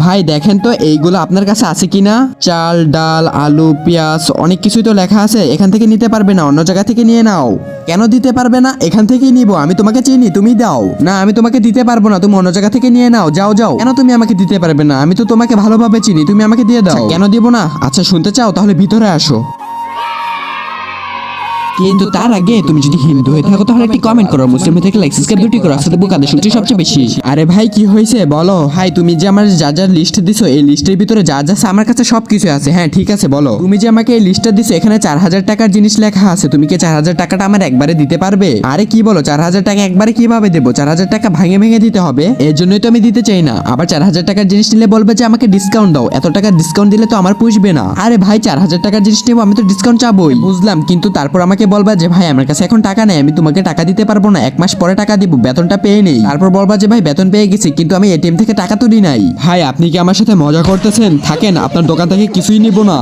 ভাই দেখেন তো এইগুলো আপনার কাছে আছে কিনা? চাল, ডাল, আলু, পেঁয়াজ অনেক কিছুই তো লেখা আছে। এখান থেকে নিতে পারবে না, অন্য জায়গা থেকে নিয়ে নাও। কেন দিতে পারবে না? এখান থেকেই নিবো। আমি তোমাকে চিনি, তুমি দাও। না, আমি তোমাকে দিতে পারবো না, তুমি অন্য জায়গা থেকে নিয়ে নাও। যাও যাও। কেন তুমি আমাকে দিতে পারবে না? আমি তো তোমাকে ভালোভাবে চিনি, তুমি আমাকে দিয়ে দাও। কেন দিব না? আচ্ছা শুনতে চাও? তাহলে ভিতরে আসো। কিন্তু তার আগে তুমি যদি হিন্দু হয়ে থাকো তাহলে একটি কমেন্ট করো, মুসলিম হয়ে থাকলে লাইক সাবস্ক্রাইব দুটি করো, আসলে বুকাদের শুনছি সবচেয়ে বেশি। আরে ভাই কি হয়েছে বলো? ভাই তুমি যে আমার যা যা লিস্ট দিছো, এই লিস্টের ভিতরে যা যা আছে আমার কাছে সবকিছু আছে। হ্যাঁ ঠিক আছে বলো। তুমি যে আমাকে এই লিস্টটা দিছো, এখানে 4000 টাকার জিনিস লেখা আছে। তুমি কি 4000 টাকাটা আমার একবারে দিতে পারবে? আরে কি বলো, 4000 টাকা একবারে কিভাবে দেবো? 4000 টাকা ভেঙে ভেঙে দিতে হবে, এর জন্যই তো আমি দিতে চাই না। আবার 4000 টাকার জিনিস নিলে বলবে যে আমাকে ডিসকাউন্ট দাও। এত টাকা ডিসকাউন্ট দিলে তো আমার পুষবে না। আরে ভাই 4000 টাকার জিনিস নেবো, আমি তো ডিসকাউন্ট চাবই। বুঝলাম, কিন্তু তারপর আমাকে বলবা যে ভাই আমার কাছে এখন টাকা নেই, আমি তোমাকে টাকা দিতে পারবো না, 1 মাস পরে টাকা দিব, বেতনটা পেয়ে নেই। তারপর বলবা যে ভাই বেতন পেয়ে গেছি, কিন্তু আমি এটিএম থেকে টাকা তুলি নাই। ভাই আপনি কি আমার সাথে মজা করতেছেন? থাকেন, আপনার দোকান থেকে কিছুই নিব না।